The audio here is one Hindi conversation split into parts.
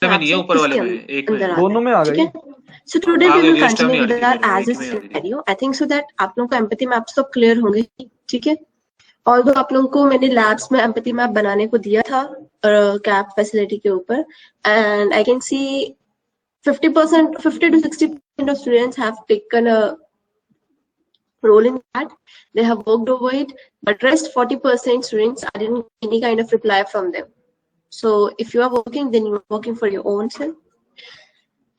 में नहीं है, ऊपर वाले में, एक में दोनों में आ गई। So today we will continue with our आगे as a scenario. I think so that आप लोगों को empathy maps तो clear होंगे, ठीक है? Although आप लोगों को मैंने labs में empathy map बनाने को दिया था CAP facility के ऊपर, and I can see 50% to 60% of students have taken a role in that. They have worked over it, but rest 40% students, I didn't get any kind of reply from them. So if you are working, then you are working for your own self.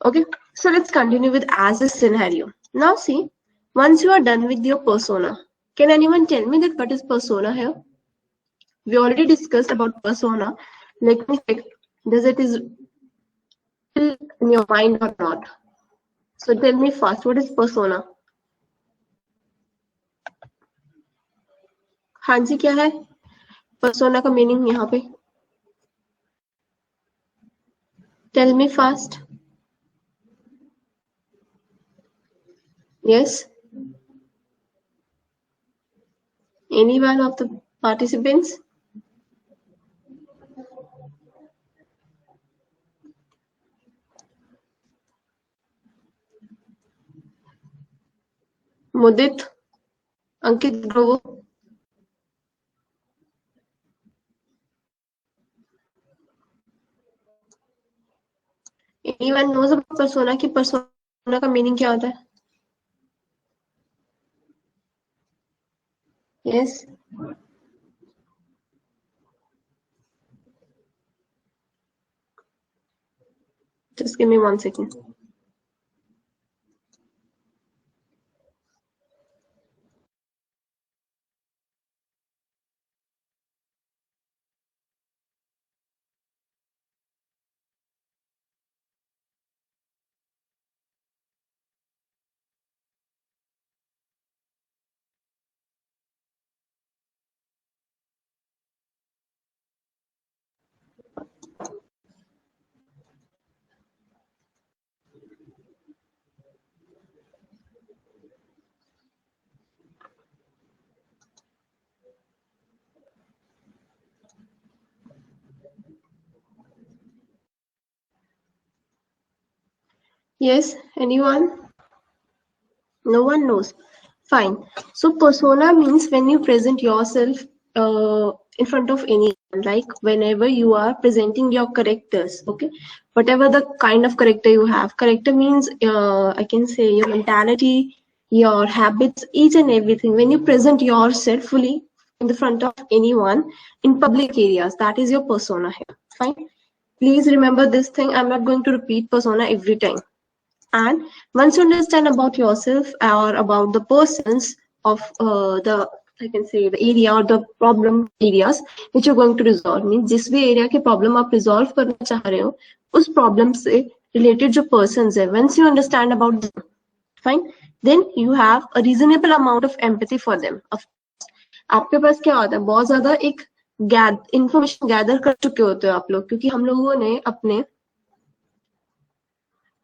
Okay, so let's continue with as a scenario. Now see, once you are done with your persona, can anyone tell me that what is persona here? We already discussed about persona. Let me check, does it is still in your mind or not? So tell me first, what is persona? हाँ जी, क्या है persona का meaning यहाँ पे? Tell me fast. Yes. Any one of the participants? Mudit, Ankit, Grovo. Anyone knows about persona कि persona का meaning क्या होता है? Yes. Just give me 1 second. Yes, anyone? No one knows. Fine. So persona means when you present yourself in front of anyone, like whenever you are presenting your characters, okay? Whatever the kind of character you have. Character means, I can say your mentality, your habits, each and everything. When you present yourself fully in the front of anyone in public areas, that is your persona here. Fine. Please remember this thing. I'm not going to repeat persona every time. And once you understand about yourself or about the persons of the, I can say the area or the problem areas which you're going to resolve, means जिस भी area के problem आप resolve करना चाह रहे हो, उस problem से related जो persons है, once you understand about them, fine, then you have a reasonable amount of empathy for them. आपके पास क्या होता है, बहुत ज्यादा एक information gather कर चुके होते हो आप लोग, क्योंकि हम लोगों ने अपने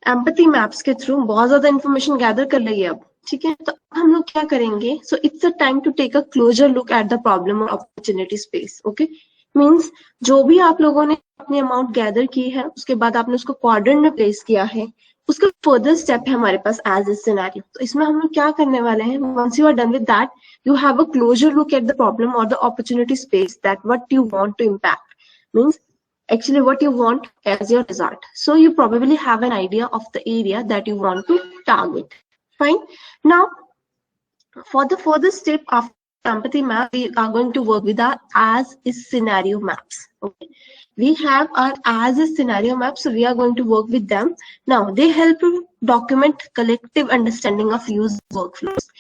एम्पैथी मैप्स के थ्रू बहुत ज्यादा इन्फॉर्मेशन गैदर कर ली है अब, ठीक है? तो हम लोग क्या करेंगे, so it's a time to take a closer look at the problem और अपॉर्चुनिटी स्पेस. ओके, मींस जो भी आप लोगों ने अपनी अमाउंट गैदर की है, उसके बाद आपने उसको क्वाड्रेंट में प्लेस किया है, उसका फर्दर स्टेप है हमारे पास एज ए सिनेरियो. तो इसमें हम लोग क्या करने वाले हैं, once you are done with that, you have a closer look at the problem और the opportunity space, that what you want to impact, means actually what you want as your result. So you probably have an idea of the area that you want to target. Fine. Now, for the further step of empathy map, we are going to work with our as is scenario maps. Okay. We have our as is scenario maps, so we are going to work with them. Now, they help to document collective understanding of user workflows.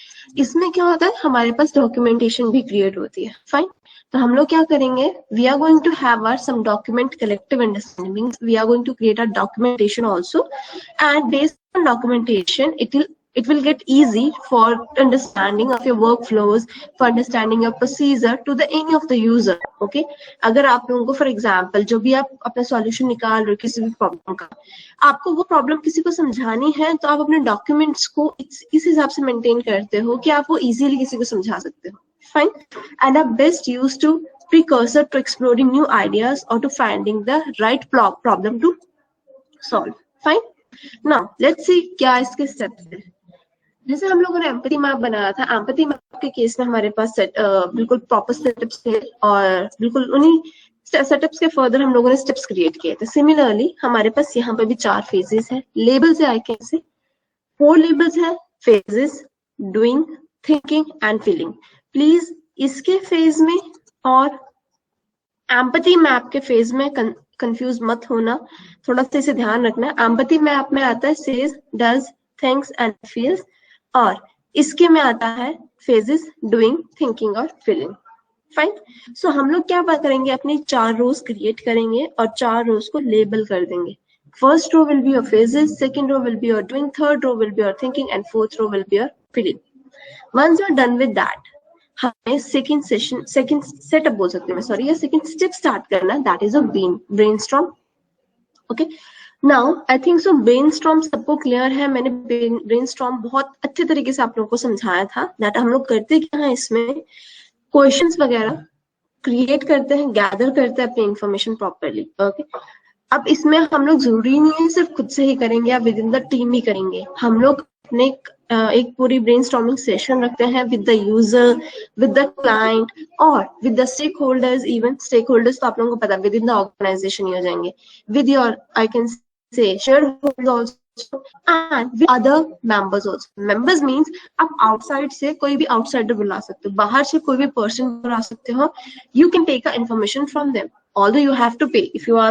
इसमें क्या होता है, हमारे पास documentation भी create होती है. Fine. तो हम लोग क्या करेंगे, we are going to have our some document collective understanding, means we are going to create a documentation also, and based on documentation it will get easy for understanding of your workflows, for understanding your procedure to the any of the user. Okay, अगर आप लोगों को फॉर एग्जाम्पल जो भी आप अपना सॉल्यूशन निकाल रहे हो किसी भी प्रॉब्लम का, आपको वो प्रॉब्लम किसी को समझानी है, तो आप अपने डॉक्यूमेंट्स को इस हिसाब से मेंटेन करते हो कि आप वो इजीली किसी को समझा सकते हो. Fine. And are best used to precursor to exploring new ideas or to finding the right problem to solve. Fine, now let's see क्या इसके स्टेप्स है। जैसे हम लोगों ने एम्पैथी मैप बनाया था, एम्पैथी मैप के केस में हमारे पास बिल्कुल प्रॉपर सेटअप्स थे और बिल्कुल उन्हीं सेटअप्स के फर्दर हम लोगों ने स्टेप्स क्रिएट किए थे। सिमिलरली हमारे पास यहाँ पे भी 4 फेजेस है, लेबल्स है आई कैन से 4 लेबल्स है, phases, doing, thinking and feeling. Please इसके फेज में और एम्पैथी मैप के फेज में कंफ्यूज मत होना, थोड़ा सा इसे ध्यान रखना। एम्पैथी मैप में आता है says, does, thinks and feels, और इसके में आता है फेजेस, डूइंग, थिंकिंग और फीलिंग। फाइन, सो हम लोग क्या बात करेंगे, अपनी 4 रोज क्रिएट करेंगे और 4 रोज को लेबल कर देंगे। First row will be your phases, second row will be your doing, third row will be your thinking and fourth row will be your feeling. Once you are done with that, हमें सेकंड सेशन, सेकंड सेटअप बोल सकते हैं सॉरी, या सेकंड स्टेप स्टार्ट करना, that is a brainstorm. Okay, now I think so brainstorm सबको क्लियर है। मैंने ब्रेनस्टॉर्म बहुत अच्छे तरीके से आप लोगों को समझाया था। दैट हम लोग करते क्या है, इसमें क्वेश्चंस वगैरह क्रिएट करते हैं, गैदर करते हैं अपनी इंफॉर्मेशन प्रॉपरली। ओके, अब इसमें हम लोग जरूरी नहीं है सिर्फ खुद से ही करेंगे या विद इन द टीम ही करेंगे। हम लोग अपने एक पूरी ब्रेनस्टॉर्मिंग सेशन रखते हैं with the user, with the client और with the stakeholders. Even stakeholders तो आप लोगों को पता है विद इन द ऑर्गेनाइजेशन ही हो जाएंगे, with your I can say shareholders also and with other members also. Members means आप आउटसाइड से कोई भी आउटसाइडर बुला सकते हो, बाहर से कोई भी पर्सन बुला सकते हो। You can take a information from them, although you have to pay if you are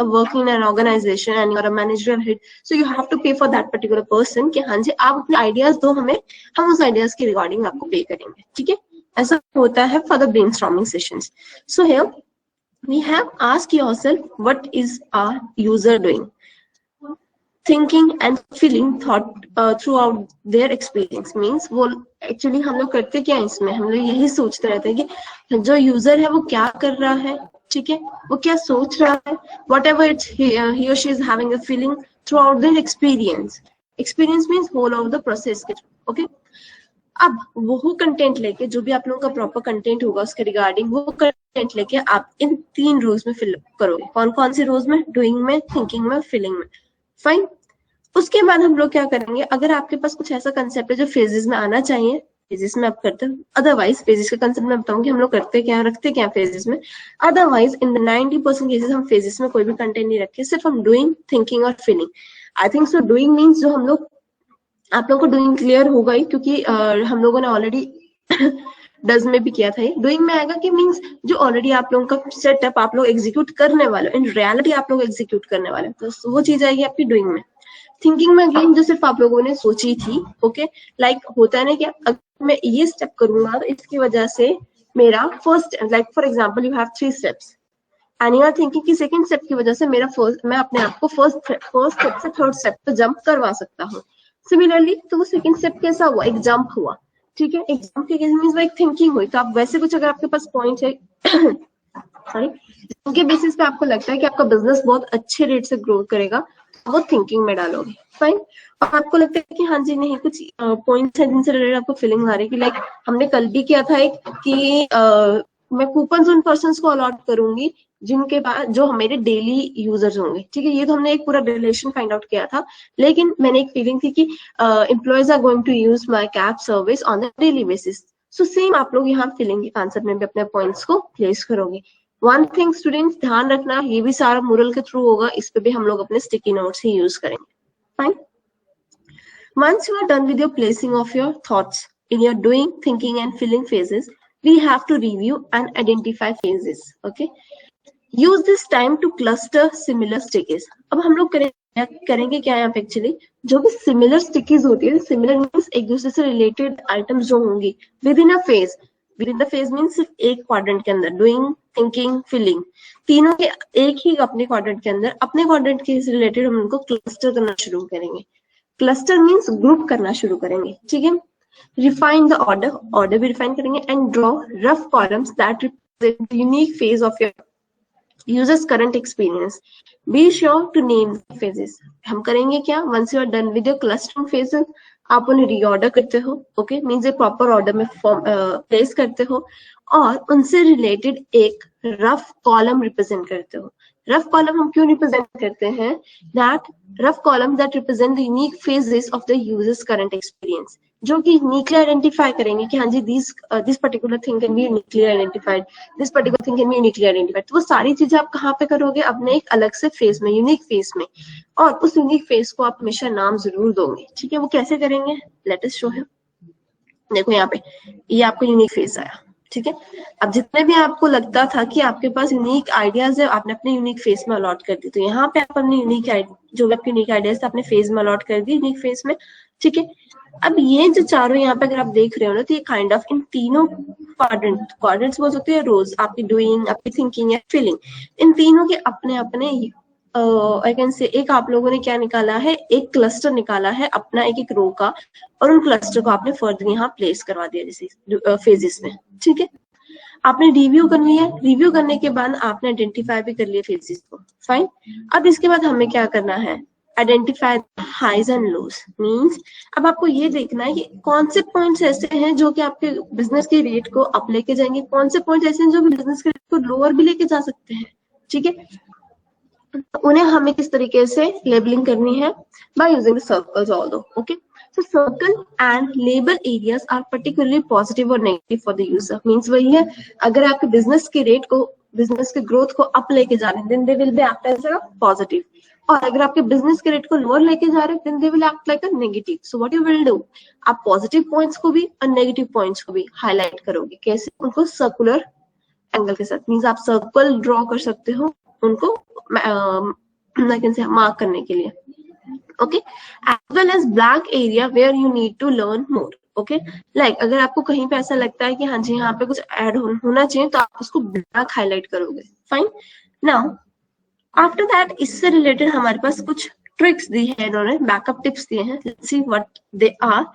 working in an organization and you are a managerial head, so you have to pay for that particular person कि हाँ जी आप अपने आइडियाज दो हमें, हम उस आइडियाज के रिगार्डिंग आपको पे करेंगे। ठीक है, ऐसा होता है for the brainstorming sessions. So here we have asked yourself what is our user doing, thinking and feeling thought throughout their experience। means वो actually हम लोग करते क्या है इसमें, हम लोग यही सोचते रहते हैं कि जो यूजर है वो क्या कर रहा है, ठीक है, वो क्या सोच रहा है, what ever its he or she is having a feeling throughout their experience. Experience means whole of the process के थ्रू। ओके, अब वो कंटेंट लेके, जो भी आप लोगों का प्रॉपर कंटेंट होगा उसके रिगार्डिंग, वो कंटेंट लेके आप इन 3 रोज में फिल करोगे। कौन कौन सी रोज में, डूइंग में, थिंकिंग में, फीलिंग में। फाइन, उसके बाद हम लोग क्या करेंगे, अगर आपके पास कुछ ऐसा कंसेप्ट है जो फेजेस में आना चाहिए, फेजेस में आप करते हो। अदरवाइज फेजेस के कंसेप्ट में बताऊंगी हम लोग करते क्या, रखते क्या फेजेस में। अदरवाइज इन द 90% केसेस हम फेजेस में कोई भी कंटेंट नहीं रखे, सिर्फ हम डूइंग, थिंकिंग और फीलिंग। आई थिंक सो डूइंग मीन्स जो हम लोग, आप लोगों को डूइंग क्लियर होगा ही क्योंकि हम लोगों ने ऑलरेडी डज में भी किया था। ये डूइंग में आएगा कि मीन्स जो ऑलरेडी आप लोगों का सेटअप आप लोग एग्जीक्यूट करने वाले, इन रियलिटी आप लोग एग्जीक्यूट करने वाले, तो वो चीज आएगी आपकी डूइंग में। थिंकिंग में अगेन जो सिर्फ आप लोगों ने सोची थी। ओके, लाइक होता है ना कि अगर मैं ये स्टेप करूंगा तो इसकी वजह से मेरा first, like for example you have 3 steps and you are thinking कि सेकंड स्टेप की वजह से मेरा फर्स्ट, मैं अपने आप को फर्स्ट स्टेप से थर्ड स्टेप पे जंप करवा सकता हूँ। सिमिलरली तो वो सेकंड स्टेप कैसा हुआ, एक जंप हुआ। ठीक है, एक जंप के केस मींस वो एक थिंकिंग हुई। तो आप वैसे कुछ अगर आपके पास पॉइंट है सॉरी, उनके बेसिस पे आपको लगता है कि आपका बिजनेस बहुत अच्छे रेट से ग्रो करेगा, वो थिंकिंग में डालोगे। फाइन, और आपको लगता है कि हाँ जी नहीं कुछ पॉइंट्स हैं जिनसे रिलेटेड आपको फीलिंग आ रही है कि लाइक हमने कल भी किया था एक कि मैं कूपन्स उन पर्सन्स को अलॉट करूंगी जिनके पास, जो मेरे डेली यूजर्स होंगे। ठीक है, ये तो हमने एक पूरा रिलेशन फाइंड आउट किया था, लेकिन मैंने एक फीलिंग थी कि employees are going to use my cab service on a daily basis. So same आप लोग यहाँ फीलिंग के कॉन्सेप्ट में भी अपने पॉइंट्स को प्लेस करोगे। वन थिंग स्टूडेंट्स ध्यान रखना, ये भी सारा मुरल के थ्रू होगा, इस पे भी हम लोग अपने स्टिकी नोट्स ही यूज करेंगे। Fine, once you are done with your placing of your thoughts in your doing, thinking and feeling phases, we have to review and identify phases. Okay, use this time to cluster similar stickies. अब हम लोग करेंगे क्या यहाँ पे, एक्चुअली जो भी सिमिलर स्टिकीज होती है, सिमिलर मीन्स एक दूसरे से रिलेटेड आइटम्स जो होंगी with in a phase, with in the phase means सिर्फ एक क्वाड्रेंट के अंदर, डूइंग, थिंकिंग, फीलिंग, तीनों के एक ही अपने क्वाड्रेंट के अंदर, अपने क्वाड्रेंट के रिलेटेड हम उनको क्लस्टर करना शुरू करेंगे। क्लस्टर मीन्स ग्रुप करना शुरू करेंगे। ठीक है, रिफाइन द ऑर्डर, ऑर्डर भी रिफाइन करेंगे and draw rough columns that represent the unique phase of your users current experience. Be sure to name the phases. हम करेंगे क्या, once you are done with your clustering phases, आप उन्हें रीऑर्डर करते हो। ओके, मीन्स एक प्रॉपर ऑर्डर में प्लेस करते हो और उनसे रिलेटेड एक रफ कॉलम रिप्रेजेंट करते हो। रफ कॉलम हम क्यों रिप्रेजेंट करते हैं? That rough column that represent the unique phases of the users current experience, जो कि यूनिकली आइडेंटिफाई करेंगे कि हाँ जी this particular thing can be uniquely identified, this particular thing can be uniquely identified. तो वो सारी चीजें आप कहाँ पे करोगे? अपने एक अलग से फेस में, यूनिक फेस में, और उस यूनिक फेस को आप हमेशा नाम जरूर दोगे, ठीक है? वो कैसे करेंगे? Let us show him. देखो यहाँ पे ये आपको यूनिक फेस आया, ठीक है? अब जितने भी आपको लगता था कि आपके पास यूनिक आइडियाज है, आपने अपने यूनिक फेस में अलॉट कर दी, तो यहाँ पे आप अपने यूनिक जो भी आपके यूनिक आइडियाज थे अपने फेस में अलॉट कर दी, यूनिक फेस में, ठीक है? अब ये जो चारों यहाँ पे अगर आप देख रहे हो ना, तो ये काइंड ऑफ इन तीनों क्वाड्रेंट्स बोल सकते हैं, रोज, आपकी डूइंग, आपकी थिंकिंग या फीलिंग, इन तीनों के अपने अपने आई कैन से एक आप लोगों ने क्या निकाला है? एक क्लस्टर निकाला है अपना, एक एक रो का, और उन क्लस्टर को आपने फर्दर यहाँ प्लेस करवा दिया जैसे फेजेस में, ठीक है? आपने रिव्यू कर लिया, रिव्यू करने के बाद आपने आइडेंटिफाई भी कर लिया फेजेस को, फाइन। अब इसके बाद हमें क्या करना है? Identify highs and lows. Means अब आपको ये देखना है कि कौन से पॉइंट्स ऐसे हैं जो कि आपके बिजनेस के रेट को अप लेके जाएंगे, कौन से पॉइंट्स ऐसे हैं जो बिजनेस के रेट को लोअर भी लेके जा सकते हैं, ठीक है? उन्हें हमें किस तरीके से लेबलिंग करनी है? By using the circles although, okay? So circle and label areas are particularly positive or negative for the user. Means वही है, अगर आपके बिजनेस के रेट को, बिजनेस के ग्रोथ को अप लेके जा रहे हैं, then they will be act as a positive. और अगर आपके बिजनेस के रेट को लोअर लेके जा रहे हैं, then they will act like a negative. So what you will do? आप पॉजिटिव पॉइंट्स को भी और नेगेटिव पॉइंट्स को भी हाईलाइट करोगे। कैसे? उनको सर्कुलर एंगल के साथ। मीन्स आप सर्कल ड्रॉ कर सकते हो उनको मार्क करने के लिए, okay? As well as blank area where you need to learn more, okay? Like अगर आपको कहीं पे ऐसा लगता है कि हाँ जी यहाँ पे कुछ ऐड होना चाहिए, तो आप उसको ब्लैंक हाईलाइट करोगे, फाइन। नाउ आफ्टर दैट इससे रिलेटेड हमारे पास कुछ ट्रिक्स दी है इन्होंने, बैकअप टिप्स दिए हैं। Let's see what they are.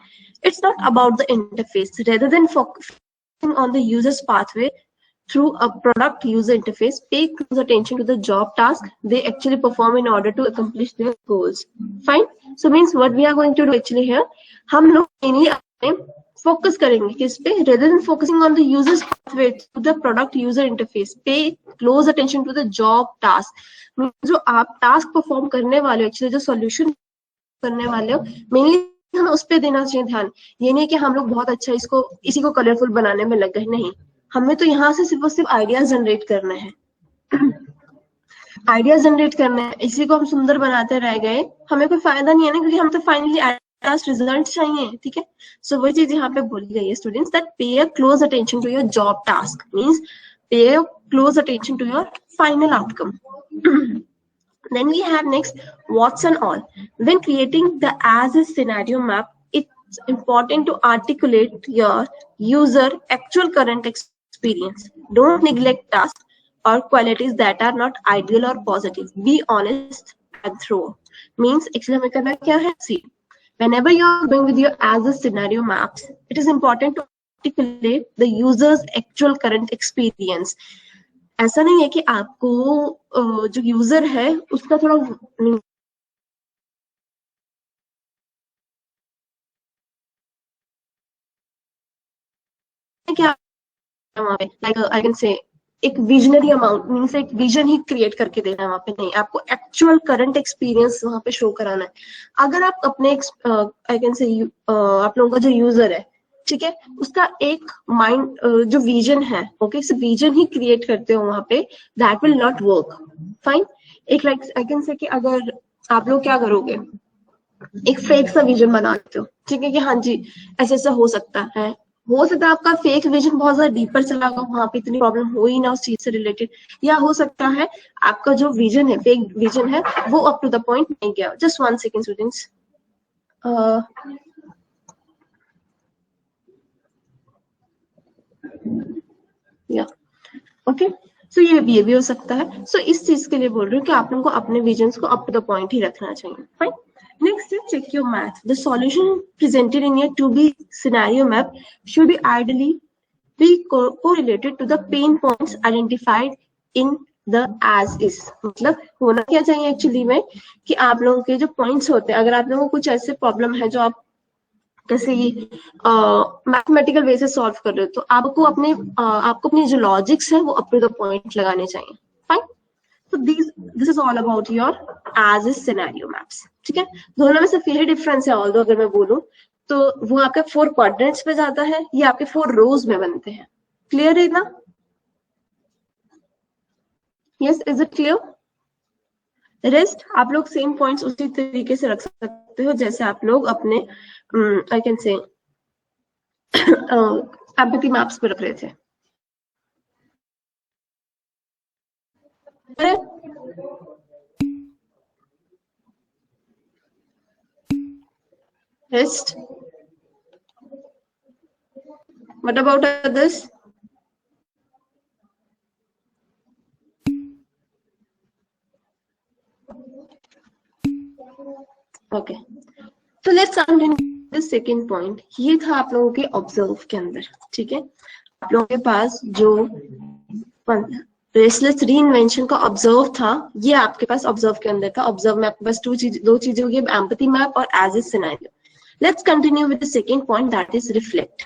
It's not about the interface, rather than focusing on the users pathway through a product user interface. Pay close attention to the job task they actually perform in order to accomplish their goals. Fine. So means what we are going to do actually here, हम लोग mainly focus करेंगे किस पे? Rather than focusing on the user's pathway to the product user interface, pay close attention to the job task. जो आप task perform करने वाले हो, actually जो solution करने वाले हो, mainly हमें उस पे देना चाहिए ध्यान। ये नहीं कि हम लोग बहुत अच्छा इसको इसी को कलरफुल बनाने में लग गए, नहीं, हमें तो यहाँ से सिर्फ और सिर्फ आइडियाज जनरेट करना है। आइडियाज जनरेट करना है, इसी को हम सुंदर बनाते रह गए, हमें कोई फायदा नहीं है ना, क्योंकि हम तो फाइनली रिजल्ट चाहिए, ठीक है? सो वही चीज यहाँ पे बोली गई है students, that pay a close attention to your job task, means pay a close attention to your final outcome. Then we have next what's and all. When creating the as is scenario map, it's important to articulate your user actual current experience. Don't neglect tasks or qualities that are not ideal or positive. Be honest and thorough. Means actually हमें करना क्या है? See, whenever you're going with your as is scenario maps, it is important to articulate the user's actual current experience. ऐसा नहीं है कि आपको जो यूजर है उसका थोड़ा क्या वहाँ पे, लाइक आई कैन से एक विजनरी अमाउंट मीन्स एक विजन ही क्रिएट करके देना है वहाँ पे, नहीं, आपको एक्चुअल करंट एक्सपीरियंस वहाँ पे शो कराना है। अगर आप अपने आई कैन से आप लोगों का जो यूजर है, ठीक है, उसका एक माइंड जो विजन है, ओके, सिर्फ विजन ही क्रिएट करते हो वहां पे, that will not work, fine. एक लाइक आई कैन से कि अगर आप लोग क्या करोगे, एक फेक सा विजन बनाते हो, ठीक है, कि हाँ जी ऐसा ऐसा हो सकता है आपका फेक विजन बहुत ज्यादा डीपर चला गया, वहां पे इतनी प्रॉब्लम हो ही ना उस चीज से रिलेटेड, या हो सकता है आपका जो विजन है, फेक विजन है, वो अप टू द पॉइंट नहीं गया। Just 1 second students. या ओके, सो ये भी हो सकता है। सो इस चीज के लिए बोल रही हूँ कि आप लोगों को अपने विजन्स को अप टू द पॉइंट ही रखना चाहिए, fine. Next is check your math. The solution presented in your 2B scenario map should be ideally be correlated to the pain points identified in the as is. मतलब होना क्या चाहिए एक्चुअली में कि आप लोगों के जो पॉइंट्स होते हैं, अगर आप लोगों को कुछ ऐसे प्रॉब्लम है जो आप कैसे मैथमेटिकल वे से सॉल्व कर रहे हो, तो आपको अपने जो लॉजिक्स है वो अप टू द पॉइंट लगाने चाहिए, fine. So this is all about your as is scenario maps. ठीक है, दोनों में सिर्फ यही डिफरेंस है, ऑल्दो अगर मैं बोलूं तो वो आपके 4 क्वाड्रेंट्स पे जाता है, ये आपके 4 रोज में बनते हैं. क्लियर है ना? Yes, is it clear? Rest आप लोग सेम पॉइंट्स उसी तरीके से रख सकते हो जैसे आप लोग अपने आई कैन से एम्पैथी मैप्स पे रख रहे थे. Rest. What about others? Okay. So let's continue the second point. ये था आप लोगों के ऑब्जर्व के अंदर. ठीक है, आप लोगों के पास जो रेस्टलेस रीइन्वेंशन का ऑब्जर्व था, ये आपके पास ऑब्जर्व के अंदर था. ऑब्जर्व में आपके पास दो चीजें होगी, एम्पैथी मैप और as is scenario. Let's continue with the second point, that is reflect.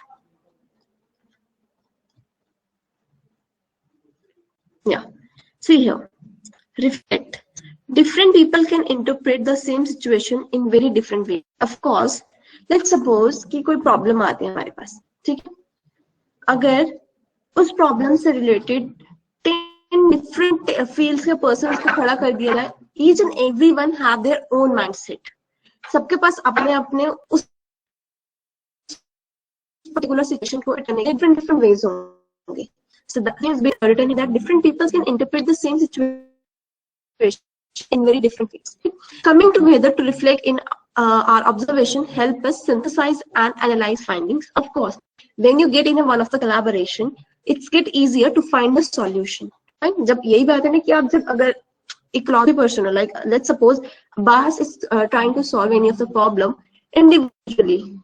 Yeah, see here, reflect. Different people can interpret the same situation in very different ways. Of course, let's suppose कि कोई प्रॉब्लम आती है हमारे पास. ठीक है, अगर उस प्रॉब्लम से रिलेटेड 10 different fields के पर्सन को खड़ा कर दिया जाए, each and everyone have their own mindset. सबके पास अपने अपने उस particular situation को करने के different ways होंगे. So that is being written that different people can interpret the same situation in very different ways. Coming together to reflect in our observation help us synthesize and analyze findings. Of course, when you get in one of the collaboration, it's get easier to find the solution. Right? जब यही बात है ना कि आप जब अगर economic person, like let's suppose Abbas is trying to solve any of the problem individually,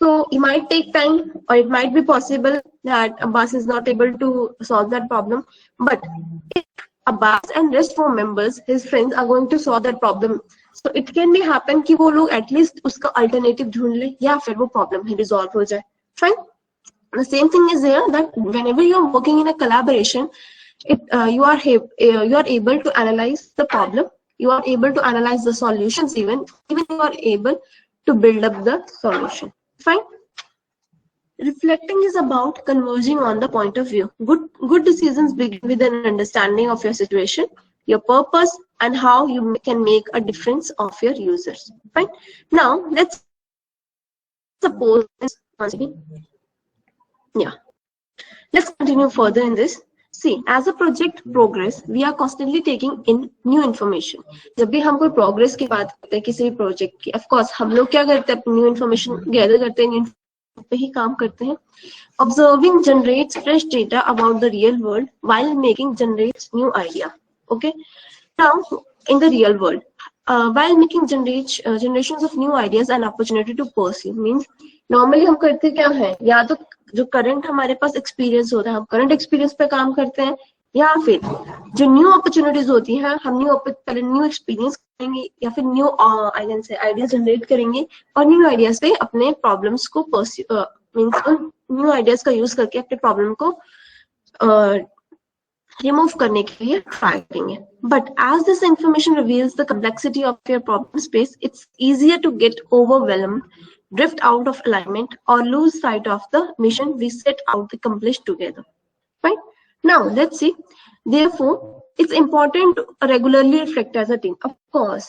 so it might take time or it might be possible that Abbas is not able to solve that problem, but if Abbas and rest 4 members, his friends, are going to solve that problem, so it can be happen कि वो लोग at least उसका alternative ढूंढ ले या फिर वो problem ही resolve हो जाए. Fine. The same thing is here, that whenever you are working in a collaboration, you are able to analyze the problem, you are able to analyze the solutions, even you are able to build up the solution. Fine. Reflecting is about converging on the point of view. Good decisions begin with an understanding of your situation, your purpose, and how you can make a difference of your users. Fine. Now let's suppose once again. Yeah. Let's continue further in this. See, as a project progress, we are constantly taking in new information. जब भी हम कोई progress की बात करते हैं किसी project की, of course हम लोग क्या करते हैं, new information gather करते हैं, new पे ही काम करते हैं. Observing generates fresh data about the real world while making generates new idea. Okay. Now in the real world, while making generations of new ideas and opportunity to pursue, means normally हम करते क्या है, या तो जो करंट हमारे पास एक्सपीरियंस होता है हम करंट एक्सपीरियंस पे काम करते हैं, या फिर जो न्यू अपॉर्चुनिटीज होती हैं हम न्यू एक्सपीरियंस करेंगे या फिर न्यू आइडियाज जनरेट करेंगे और न्यू आइडियाज पे अपने प्रॉब्लम्स को मींस न्यू आइडियाज का यूज करके अपने प्रॉब्लम को रिमूव करने के लिए ट्राई करेंगे. But as this information reveals the complexity of your problem space, it's easier to get overwhelmed, drift out of alignment, or lose sight of the mission we set out to accomplish together. Right? Now let's see. Therefore, it's important to regularly reflect as a team. Of course,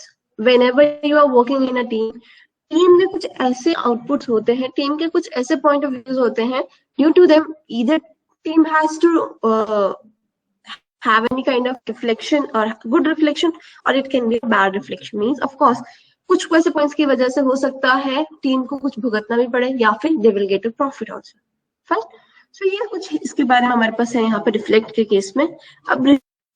whenever you are working in a team, team में कुछ ऐसे outputs होते हैं, team के कुछ ऐसे point of views होते हैं. Due to them, either team has to have any kind of reflection or good reflection, or it can be bad reflection. Means, of course, कुछ ऐसे पॉइंट्स की वजह से हो सकता है टीम को कुछ भुगतना भी पड़े या फिर they will get a profit also. Fine. So ये कुछ इसके बारे में हमारे पास है यहाँ पे रिफ्लेक्ट के केस में. अब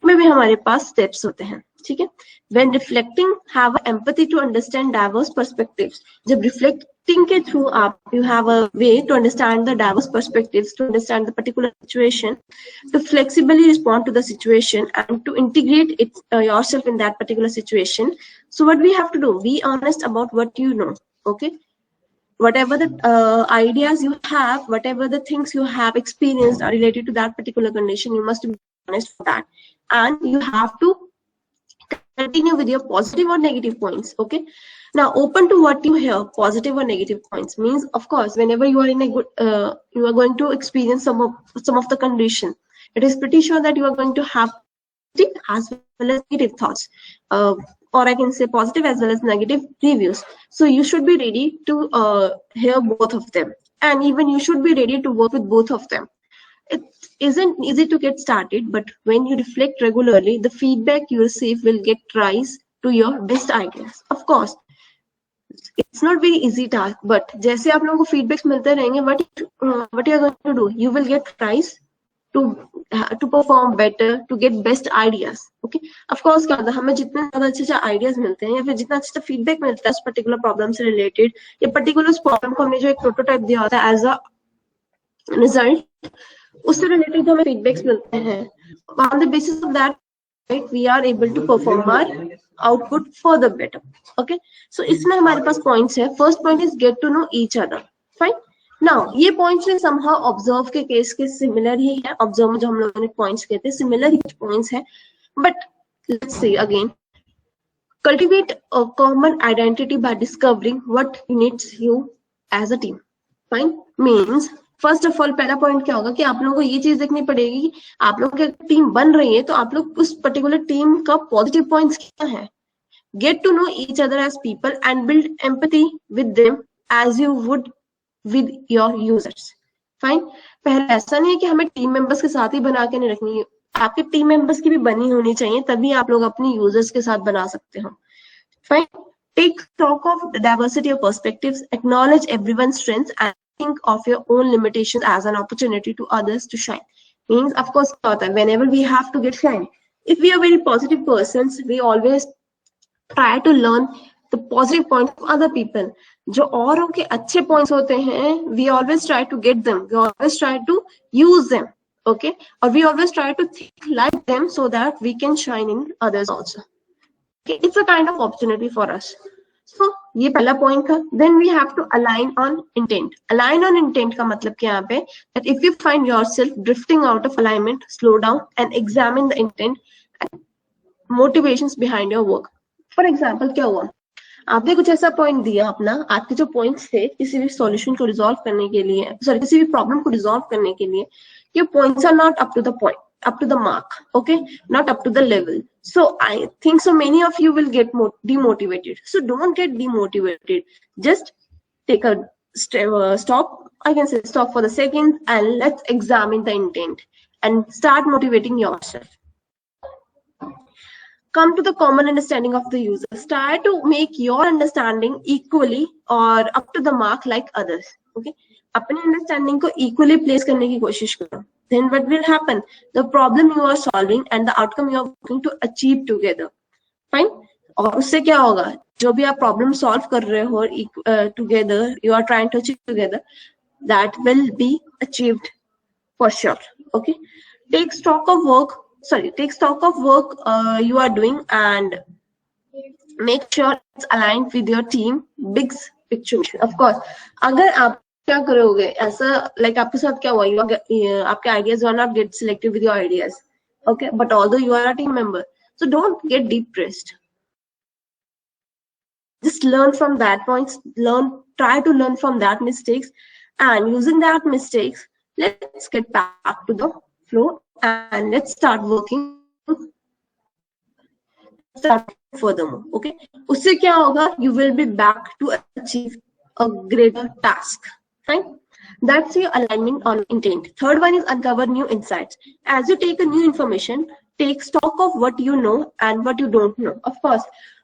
में भी हमारे पास स्टेप्स होते हैं. ठीक है. When reflecting have empathy to understand diverse perspectives. जब रिफ्लेक्टिंग के थ्रू आप you have a way to understand the diverse perspectives, to understand the particular situation, to flexibly respond to the situation and to integrate it yourself in that particular situation. So what we have to do, be honest about what you know. Okay, whatever the ideas you have, whatever the things you have experienced are related to that particular condition, you must be honest for that, and you have to Continue with your positive or negative points. Okay. Now, open to what you hear, positive or negative points. Means, of course, whenever you are in a good, you are going to experience some of the condition. It is pretty sure that you are going to have positive as well as negative thoughts, or I can say positive as well as negative reviews. So you should be ready to hear both of them, and even you should be ready to work with both of them. It isn't easy to get started, but when you reflect regularly, the feedback you receive will get rise to your best ideas. Of course, it's not very easy task, but जैसे आप लोगों को feedbacks मिलते रहेंगे, what you are going to do, you will get rise to perform better, to get best ideas. Okay, of course क्या होता है, हमें जितने ज़्यादा अच्छे ideas मिलते हैं या फिर जितना अच्छा feedback मिलता है उस particular problem से related या particular उस problem को हमने जो एक prototype दिया होता है as a result, उससे related हमें feedbacks मिलते हैं. On the basis of that, right, we are able to perform our output further better. Okay, so इसमें हमारे पास points है. First point is get to know each other. Fine. Now ये points ने somehow observe के case के similar ही है. Observe में जो हम लोगों ने points कहते हैं similar ही points है. But let's see again. Cultivate a common identity by discovering what unites you as a team. Fine. Means first of all पहला पॉइंट क्या होगा कि आप लोगों को ये चीज देखनी पड़ेगी कि आप लोगों की टीम बन रही है तो आप लोग उस पर्टिकुलर टीम का पॉजिटिव पॉइंट्स क्या है. Get to know each other as people and build empathy with them as you would with your users. Fine. पहले ऐसा नहीं है कि हमें टीम मेंबर्स के साथ ही बना के नहीं रखनी है, आपके टीम मेंबर्स की भी बनी होनी चाहिए, तभी आप लोग अपनी यूजर्स के साथ बना सकते हो. Fine. Take stock of diversity of perspectives, acknowledge everyone's strengths and think of your own limitations as an opportunity to others to shine. Means, of course, whenever we have to get shine, if we are very positive persons, we always try to learn the positive points of other people. जो औरों के अच्छे points होते हैं, we always try to get them. We always try to use them. Okay, or we always try to think like them so that we can shine in others also. Okay, it's a kind of opportunity for us. So ये पहला पॉइंट था. Then we have to align on intent. Align on intent का मतलब क्या यहाँ पे, that if you find yourself drifting out of alignment, slow down and examine the intent and motivations behind your work. For example, क्या हुआ, आपने कुछ ऐसा पॉइंट दिया अपना, आपके जो पॉइंट्स थे किसी भी सॉल्यूशन को रिजॉल्व करने के लिए, सॉरी किसी भी प्रॉब्लम को रिजॉल्व करने के लिए, your points are not up to the point, up to the mark, okay, not up to the level. So I think so many of you will get demotivated. So don't get demotivated. Just take a stop. I can say stop for the second and let's examine the intent and start motivating yourself. Come to the common understanding of the user. Try to make your understanding equally or up to the mark like others. Okay, अपने अंडरस्टैंडिंग को इक्वली प्लेस करने की कोशिश करो. Then what will happen? The problem you are solving and the outcome you are working to achieve together. Fine. और उससे क्या होगा, जो भी आप प्रॉब्लम सॉल्व कर रहे हो together, you are trying to achieve together, that will be achieved for sure. Okay, take stock of work you are doing and make sure it's aligned with your team big picture. Of course, अगर आप क्या करोगे ऐसा, like आपके साथ क्या हुआ, आपके ideas are not get selected with your ideas, okay, but although you are a team member, so don't get depressed. Just learn from that points, try to learn from that mistakes, and using that mistakes, let's get back to the flow and let's start working furthermore. Okay, उससे क्या होगा, you will be back to achieve a greater task. Fine. That's your alignment on intent. Third one is uncover new insights. As you take a new information, take stock of what you know and what you don't know. Of course,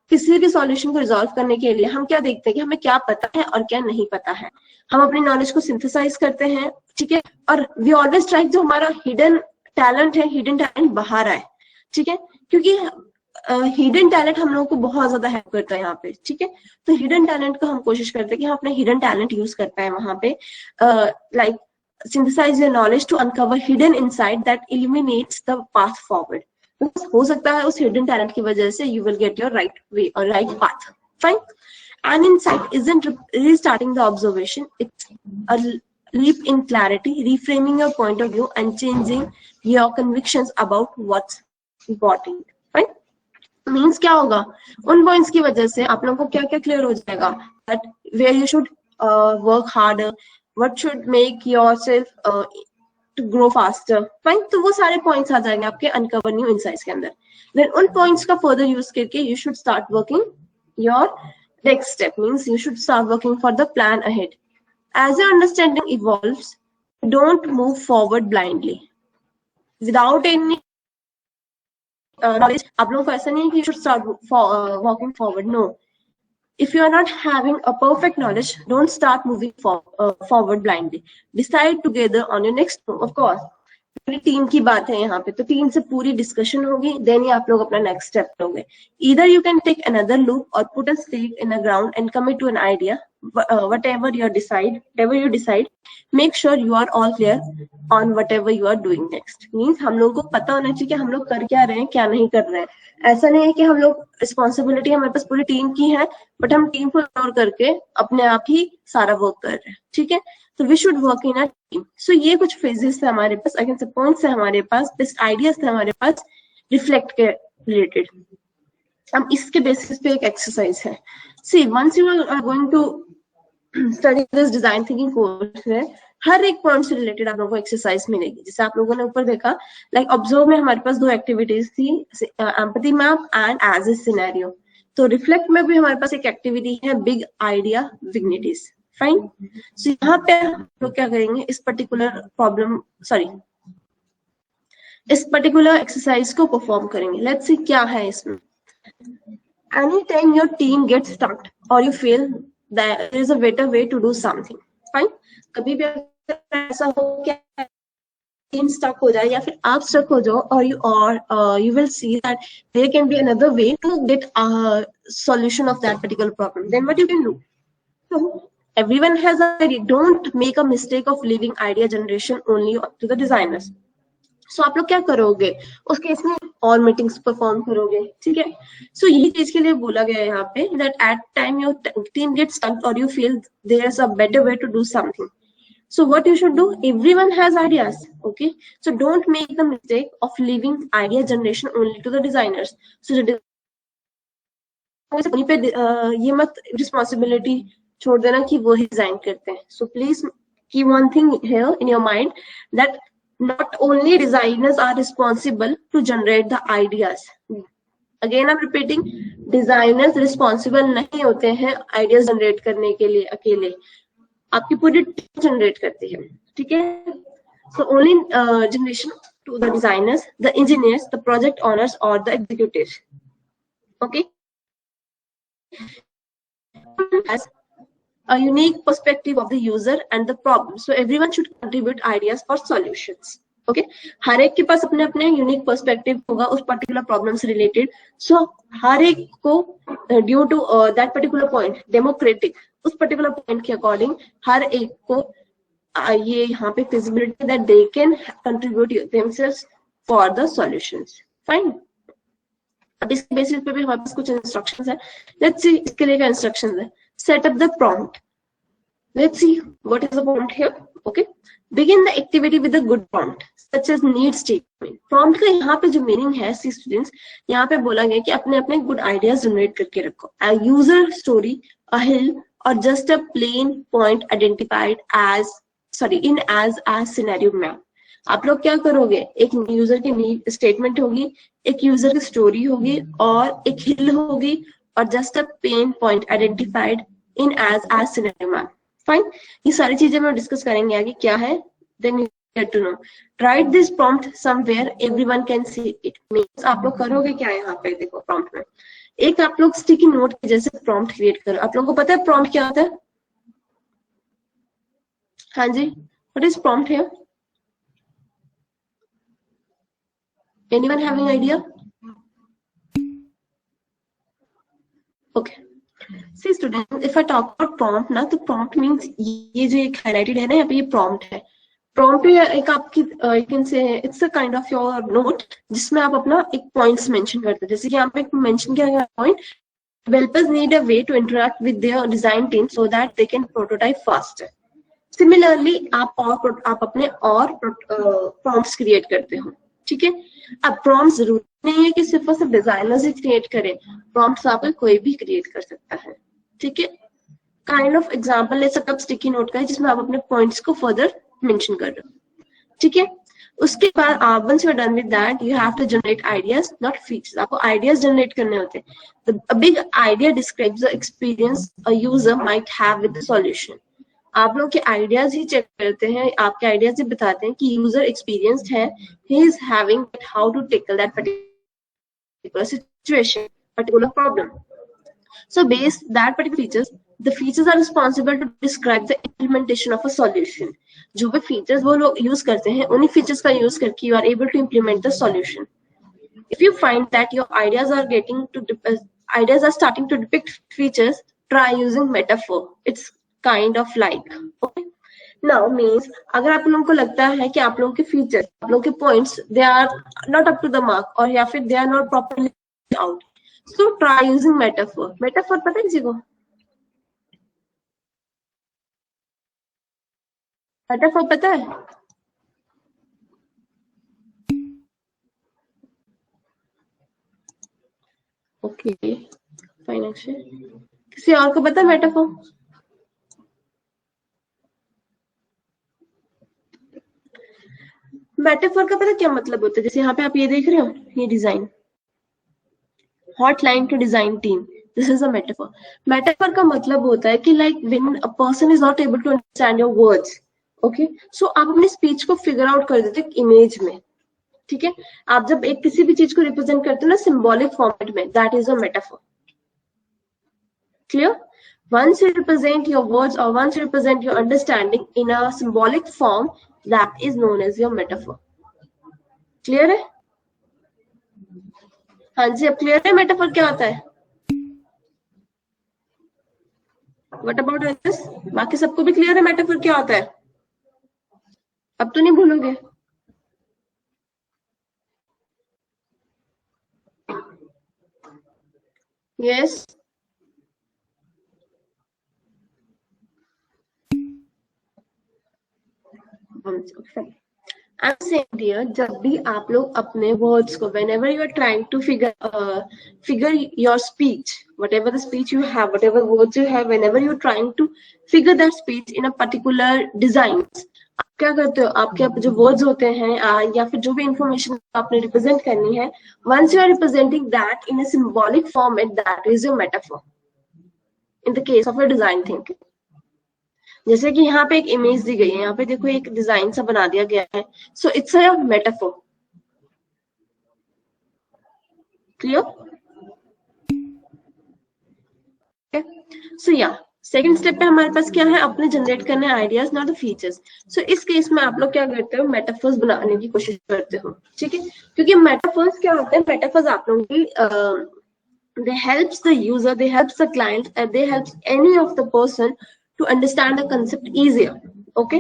किसी भी सॉल्यूशन को रिजॉल्व करने के लिए हम क्या देखते हैं कि हमें क्या पता है और क्या नहीं पता है. हम अपनी नॉलेज को सिंथेसाइज करते हैं, ठीक है, और वी ऑलवेज ट्राई जो हमारा हिडन टैलेंट है, हिडन टैलेंट बाहर आए, ठीक है, क्योंकि हिडन टैलेंट हम लोगों को बहुत ज्यादा हेल्प करता है यहाँ पे, ठीक है. तो हिडन टैलेंट को हम कोशिश करते हैं कि हम अपने हिडन टैलेंट यूज कर पाए वहां पे, like synthesize your knowledge to uncover hidden insight that illuminates the path forward. हो सकता है उस hidden talent की वजह से you will get your right way or right path. Fine. An insight isn't restarting the observation, it's a leap in clarity, reframing your point of view and changing your convictions about what's important. Fine. Means क्या होगा, उन पॉइंट्स की वजह से आप लोगों को क्या क्या क्लियर हो जाएगा, that where you should work harder, what should make yourself to grow faster, fine. तो वो सारे पॉइंट्स आ जाएंगे आपके अनकवर न्यू इनसाइट्स के अंदर। देन उन पॉइंट्स का फर्दर यूज करके you should start working your next step, means you should start working for the plan ahead. As your understanding evolves, don't move forward blindly without any knowledge। आप लोगों को ऐसा नहीं है कि you should start walking forward, no, if you are not having a perfect knowledge, don't start moving forward blindly, decide together on your next move। of course पूरी टीम की बात है यहाँ पे, तो टीम से पूरी डिस्कशन होगी, देन ही आप लोग अपना नेक्स्ट स्टेप लोगे। either you can take another loop or put a stake in the ground and commit to an idea, whatever you decide, make sure you are all clear on whatever you are doing next। Means हम लोगों को पता होना चाहिए कि हम लोग कर क्या रहे हैं, क्या नहीं कर रहे हैं। ऐसा नहीं है कि हम लोग रिस्पॉन्सिबिलिटी हमारे पास पूरी टीम की है, बट हम टीम को इग्नोर करके अपने आप ही सारा वर्क कर रहे हैं, ठीक है। तो we should work in a team. So ये कुछ फेजेस थे हमारे पास, अगेन से पॉइंट्स है हमारे पास, बेस्ट आइडियाज थे हमारे पास रिफ्लेक्ट के रिलेटेड। अब इसके बेसिस पे एक एक्सरसाइज है। See once you are going to study this design thinking course है, हर एक पॉइंट से रिलेटेड आप लोगों को एक्सरसाइज मिलेगी। जैसे आप लोगों ने ऊपर देखा, लाइक ऑब्जर्व में हमारे पास 2 एक्टिविटीज थी, empathy map and as a scenario. तो रिफ्लेक्ट में भी हमारे पास एक एक्टिविटी है, big idea vignettes, fine. So यहाँ पे हम लोग क्या करेंगे, इस पर्टिकुलर एक्सरसाइज को परफॉर्म करेंगे। लेट्स सी क्या है इसमें। Any time your team gets stuck और you feel there is a better way to do something, fine. कभी भी ऐसा हो क्या टीम स्टक हो जाए या फिर आप स्टक हो जाओ, और you will see that there can be another way to get a solution of that particular problem, then what you can do? So everyone has a idea, don't make a mistake of leaving idea generation only to the designers। so आप लोग क्या करोगे उस केस में, और मीटिंग्स परफॉर्म करोगे, ठीक है। सो यही चीज के लिए बोला गया है यहाँ पे, that at time your team gets stuck or you feel there's a better way to do something, so what you should do, everyone has ideas, okay, so don't make the mistake of leaving idea generation only to the designers। so पे ये मत रिस्पॉन्सिबिलिटी छोड़ देना कि वो ही डिजाइन करते हैं। so please keep one thing here in your mind, that not only designers are responsible to generate the ideas, again I'm repeating, designers responsible नहीं होते हैं आइडियाज जनरेट करने के लिए अकेले, आपकी पूरी टीम जनरेट करती है, ठीक है। so only generation to the designers, the engineers, the project owners or the executives, okay, has a unique perspective of the user and the problem, so everyone should contribute ideas for solutions, okay। हर एक के पास अपने अपने यूनिक पर्सपेक्टिव होगा उस पर्टिकुलर प्रॉब्लम से रिलेटेड। सो हर एक को due to that particular point, democratic, उस पर्टिकुलर पॉइंट के अकॉर्डिंग हर एक को ये यहाँ पे feasibility that they can contribute themselves for the solutions, fine. अब इसके बेसिस पे भी हमारे पास कुछ इंस्ट्रक्शंस है। लेट्स सी इसके लिए क्या इंस्ट्रक्शंस है। Set up the prompt, let's see what is the prompt here, okay. Begin the activity with a good prompt such as need statement. Prompt का यहाँ पे जो मीनिंग है सी स्टूडेंट्स, यहाँ पे बोला गया कि अपने अपने गुड आइडियाज जनरेट करके रखो। A user story, a hill और just a plain point identified in as scenario map. आप लोग क्या करोगे, एक यूजर की नीड स्टेटमेंट होगी, एक यूजर की स्टोरी होगी और एक हिल होगी और just a pain point identified in as scenario map, fine. ये सारी चीजें हम डिस्कस करेंगे आगे क्या है। Then you get to know, write this prompt somewhere everyone can see it. Means आप लोग करोगे क्या, यहाँ पे देखो प्रॉम्प्ट में एक आप लोग स्टिकी नोट के जैसे प्रॉम्प्ट क्रिएट करो। आप लोगों को पता है प्रॉम्प्ट क्या होता है? हाँ जी, what is prompt here? Anyone having idea? Okay. See students, if I talk about prompt ना, तो prompt means ये जो एक highlighted है ना यहाँ पे, ये prompt है। prompt एक आपकी you can say it's a kind of your note जिसमें आप अपना एक points mention करते हैं। जैसे कि यहाँ पे mention किया गया point, developers need a way to interact with their design team so that they can prototype faster. Similarly, आप अपने और prompts create करते हो, ठीक है। अब प्रॉम्प्ट जरूरी नहीं है कि सिर्फ और सिर्फ डिजाइनर्स ही क्रिएट करें, प्रॉम्प्ट्स आपको कोई भी क्रिएट कर सकता है, ठीक है। काइंड ऑफ एग्जांपल ले सकते आप स्टिकी नोट का, जिसमें आप अपने पॉइंट्स को फर्दर मेंशन कर रहे हो, ठीक है। उसके बाद आप once you are done with that you have to generate ideas not features. आपको आइडियाज जनरेट करने होते हैं। The big idea describes the experience a user might have with the solution. आप लोग के आइडियाज ही चेक करते हैं, आपके आइडियाज ही बताते हैं कि यूजर एक्सपीरियंस्ड है, he is having how to tackle that particular situation, particular problem. So based that particular features, the features are responsible to describe the implementation of a solution. जो भी features वो लोग use करते हैं, उन्हीं features का use करके you are able to implement the solution. If you find that your ideas are starting to depict features, try using metaphor. It's kind of like, okay. Now means अगर आप लोगों को लगता है कि आप लोगों के features, आप लोगों के points, they are not up to the mark और या फिर they are not properly out. So try using metaphor. Metaphor पता है किसी को? Metaphor पता है? Okay, fine action. किसी और को पता है metaphor? Metaphor का पता क्या मतलब होता है? जैसे यहाँ पे आप ये देख रहे हो, ये design hotline to design team. This is a metaphor. Metaphor का मतलब होता है कि like when a person is not able to understand your words, okay, so आप अपने speech को figure out कर देते हैं image में, ठीक है। आप जब एक किसी भी चीज को represent करते हो ना symbolic format में, that is a metaphor. Clear? Once you represent your words or once you represent your understanding in a symbolic form, that is known as your metaphor. Clear है? हाँ जी, अब क्लियर है मेटाफर क्या होता है? What about this? बाकी सबको भी क्लियर है मेटाफर क्या होता है? अब तो नहीं भूलोगे? Yes. I'm saying dear, जब भी आप लोग अपने words को whenever you are trying to figure your speech, whatever the speech you have, whatever words you have, whenever you are trying to figure that speech in a particular design, आप क्या करते हो? आपके जो words होते हैं या फिर जो भी information आपने represent करनी है, once you are representing that in a symbolic format, that is your metaphor. In the case of a design thinking. जैसे कि यहाँ पे एक इमेज दी गई है, यहाँ पे देखो एक डिजाइन सा बना दिया गया है, so it's a metaphor. Clear? So या सेकंड स्टेप पे हमारे पास क्या है? अपने जनरेट करने आइडियाज नॉट द फीचर्स। सो इस केस में आप लोग क्या करते हो? मेटाफोर्स बनाने की कोशिश करते हो, ठीक है। क्योंकि मेटाफोर्स क्या होते हैं? मेटाफोर्स आप लोगों की they helps the user, they helps the client, and they helps any of the person to understand the concept easier. Okay,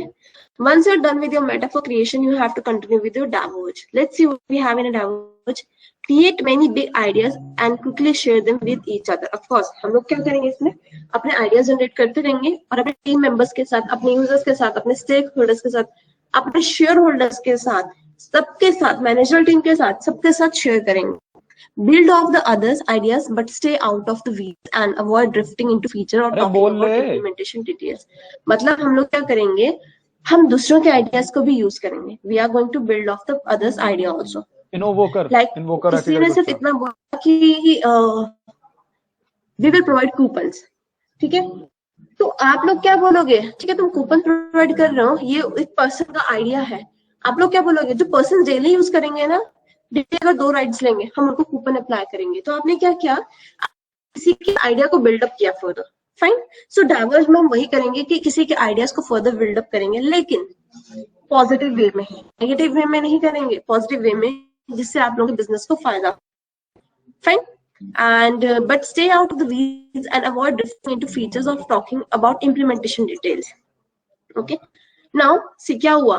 once you're done with your metaphor creation, you have to continue with your diverge. Let's see what we have in a diverge. Create many big ideas and quickly share them with each other. Of course, हम लोग क्या करेंगे इसमें? अपने आइडियाज जनरेट करते रहेंगे और अपने टीम मेंबर्स के साथ, अपने यूजर्स के साथ, अपने स्टेक होल्डर्स के साथ, अपने शेयर होल्डर्स के साथ, सबके साथ, मैनेजर टीम के साथ, सबके साथ शेयर करेंगे. Build off the others' ideas, but stay out of the weeds and avoid drifting into feature or talking about implementation details. मतलब हम लोग क्या करेंगे? हम दूसरों के आइडियाज को भी यूज करेंगे. We are going to build off the others' idea also. Invoker. Like किसी ने सिर्फ इतना बोला कि we will provide coupons. ठीक है? तो आप लोग क्या बोलोगे? ठीक है, तुम कूपन प्रोवाइड कर रहे हो, ये एक पर्सन का आइडिया है. आप लोग क्या बोलोगे? जो पर्सन डेली यूज करेंगे ना, अगर 2 राइड्स लेंगे, हम उनको कूपन अप्लाई करेंगे. तो आपने क्या किया? किसी के आइडिया को बिल्डअप किया फर्दर. फाइन. सो डाइवर्ज में हम वही करेंगे कि किसी के आइडियाज को फर्दर बिल्डअप करेंगे, लेकिन पॉजिटिव वे में, नेगेटिव वे में नहीं करेंगे, पॉजिटिव वे में, जिससे आप लोगों के बिजनेस को फायदा. Fine. And but stay out of the weeds and avoid drifting into features of talking about implementation details. Okay. Now see क्या हुआ?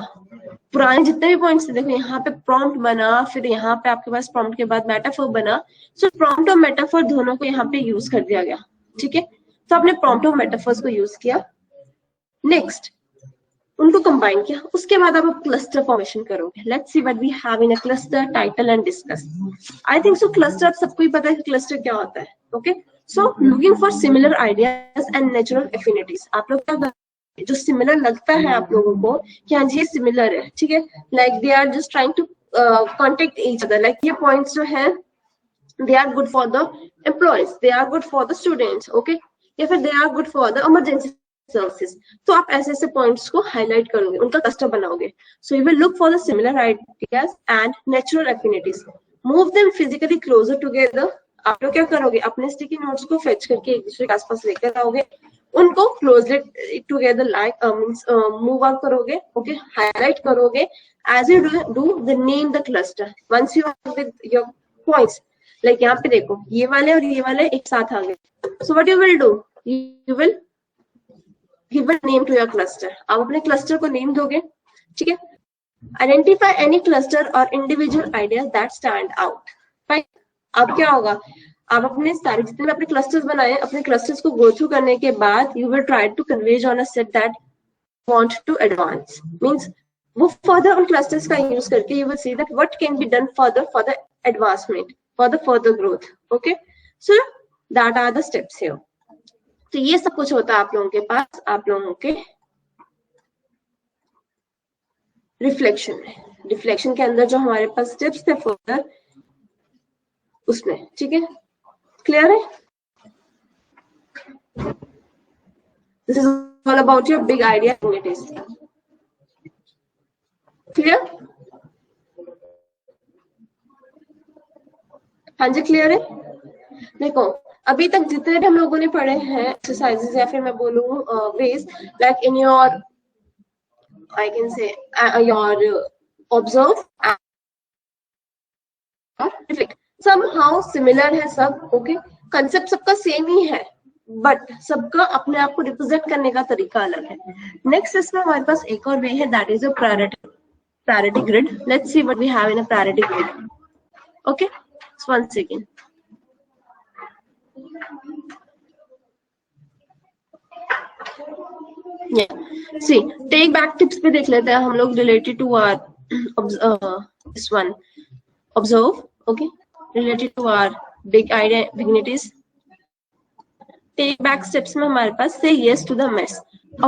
पुराने जितने भी पॉइंट्स थे, देखो यहाँ पे प्रॉम्प्ट बना, फिर यहाँ पे आपके पास प्रॉम्प्ट के बाद मेटाफोर बना. सो प्रॉम्प्ट और मेटाफोर दोनों को यहाँ पे यूज कर दिया गया. ठीक है, तो आपने प्रॉम्प्ट और मेटाफोर्स को यूज किया. नेक्स्ट, उनको कंबाइन किया, उसके बाद आप क्लस्टर फॉर्मेशन करोगे. Let's see what we have in a cluster, title and discuss. I think so cluster आप सबको ही पता है कि क्लस्टर क्या होता है. Okay, so looking for similar ideas and natural affinities. आप लोग क्या जो सिमिलर लगता है आप लोगों को कि हाँ जी ये सिमिलर है, ठीक है, like they are just trying to contact each other, like ये पॉइंट्स जो है they are good for the employees, they are good for the students, okay, या फिर they are good for the emergency services. तो आप ऐसे ऐसे पॉइंट्स को हाईलाइट करोगे, उनका क्लस्टर बनाओगे. So you will look for the similar ideas and natural affinities, move them physically closer together. आप लोग क्या करोगे, अपने स्टिकी नोट्स को फेच करके एक दूसरे के आसपास लेकर आओगे, उनको closely together like means move out करोगे, ओके, हाईलाइट करोगे. As you do the name the cluster, once you are with your points, like यहाँ पे देखो ये वाले और ये वाले एक साथ आ गए. So what you will do, you will give a name to your cluster. आप अपने क्लस्टर को नेम दोगे, ठीक है. आइडेंटिफाई एनी क्लस्टर और individual ideas that stand out. Fine. अब क्या होगा, आप अपने सारे जितने अपने क्लस्टर्स बनाए, अपने क्लस्टर्स को गो थ्रू करने के बाद you will try to converge on a set that want to advance. Means वो फर्दर उन क्लस्टर्स का यूज करके you will see that what can be done further for the advancement, for the further growth. Okay, so that are the steps here. तो ये सब कुछ होता है आप लोगों के पास, आप लोगों के रिफ्लेक्शन में. रिफ्लेक्शन के अंदर जो हमारे पास स्टेप्स थे फर्दर उसमें, ठीक है. क्लियर है? This is all about your big idea activities. Clear? हाँ जी, क्लियर है. देखो अभी तक जितने भी हम लोगों ने पढ़े हैं एक्सरसाइजेस, या फिर मैं बोलूँ ways, like in your I can say your observe reflect, somehow similar है सब. ओके, कंसेप्ट सबका सेम ही है, बट सबका अपने आप को रिप्रेजेंट करने का तरीका अलग है. नेक्स्ट इसमें हमारे पास एक और वे है, that is a priority grid. Let's see what we have in a priority grid. Okay, one second. Yeah. See, take back tips पे देख लेते हैं हम लोग related to our this one. Observe, okay, related to our big idea dignities. Take back steps में हमारे पास say yes to the mess.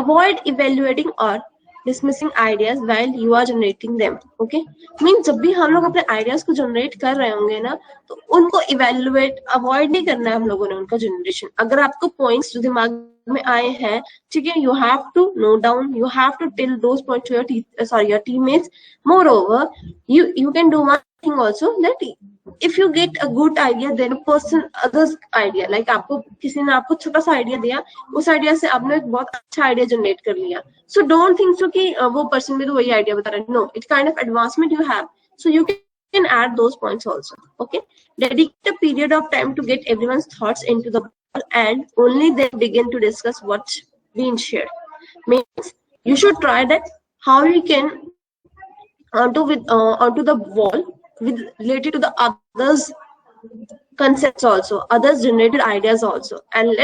Avoid evaluating or dismissing ideas while you are generating them. Okay, mean जब भी हम लोग अपने आइडियाज को जनरेट कर रहे होंगे ना, तो उनको इवेल्युएट अवॉइड नहीं करना है हम लोगों ने उनका जनरेशन. अगर आपको पॉइंट्स जो दिमाग में आए हैं, ठीक है, you have to note down, you have to tell those points to your teammates. Moreover you can do one thing also, that if you get a good idea, then a person others idea, like आपको किसी ने आपको छोटा सा आइडिया दिया, उस आइडिया से आपने एक बहुत अच्छा आइडिया जनरेट कर लिया. सो डोंट थिंक सो कि वो पर्सन भी तो वही आइडिया बता रहा है. No, it kind of advancement you have, so you can add those points also. Okay, dedicate a period of time to get everyone's thoughts into the ball, and only then begin to discuss what's being shared. Means you should try that how you can onto the wall with related to the others concepts also, others generated ideas also, and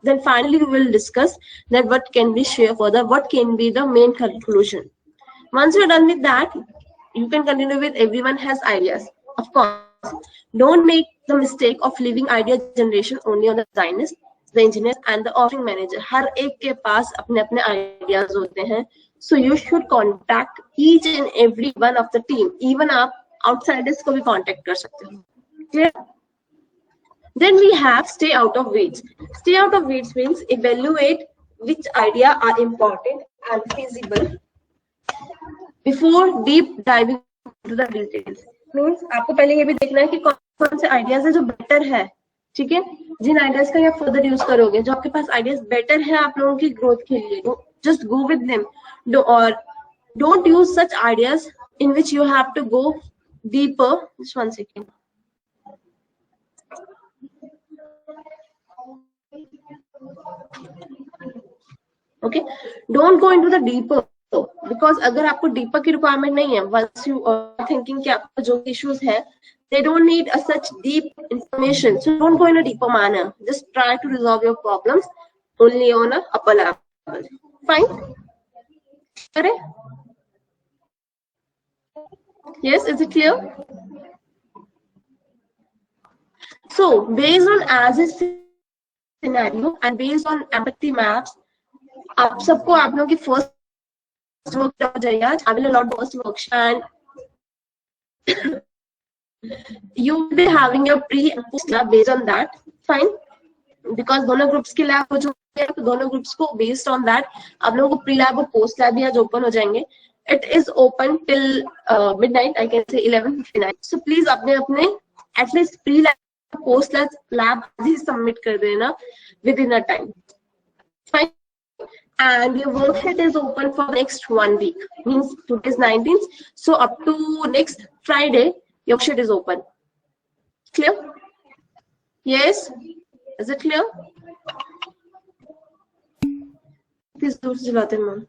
then finally we will discuss that what can be shared further, what can be the main conclusion. Once you're done with that, you can continue with everyone has ideas. Of course, don't make the mistake of leaving idea generation only on the designers, the engineers and the offering manager. हर एक के पास अपने अपने ideas होते हैं. So you should contact each and every one of the team. Even आप outsiders को भी contact कर सकते हो. Clear? Then we have stay out of weeds. Stay out of weeds means evaluate which idea are important and feasible before deep diving into the details. Means आपको पहले ये भी देखना है कि कौन से आइडियाज है जो बेटर है, ठीक है, जिन आइडियाज का आप फर्दर यूज करोगे, जो आपके पास आइडियाज बेटर है आप लोगों की ग्रोथ के लिए, जस्ट गो विद देम. और don't use such ideas in which you have to go deeper. Just one second. Okay, don't go into the deeper, because अगर आपको डीपर की रिक्वायरमेंट नहीं है, once you are thinking कि आपका जो इश्यूज है, they don't need a such deep information, so don't go in a deeper manner. Just try to resolve your problems only on a upper level. Fine. करें? Yes, is it clear? So based on as is scenario and based on empathy maps, आप सबको आप लोगों की first work हो जाएगा. I will allot first work and you will be having your pre and post lab based on that. Fine. Because दोनों ग्रुप्स की लैब हो चुकी है तो दोनों ग्रुप्स को बेस्ड ऑन दैट आप लोगों को प्री लैब और पोस्ट लैब भी आज ओपन हो जाएंगे. It is open till midnight, I can say 11:59. So please अपने अपने at least pre lab post lab ही सबमिट कर देना within a time. Fine. And your worksheet is open for next 1 week. Means today is 19th. So up to next Friday, your worksheet is open. Clear? Yes? Is it clear? Please do jilate ma'am.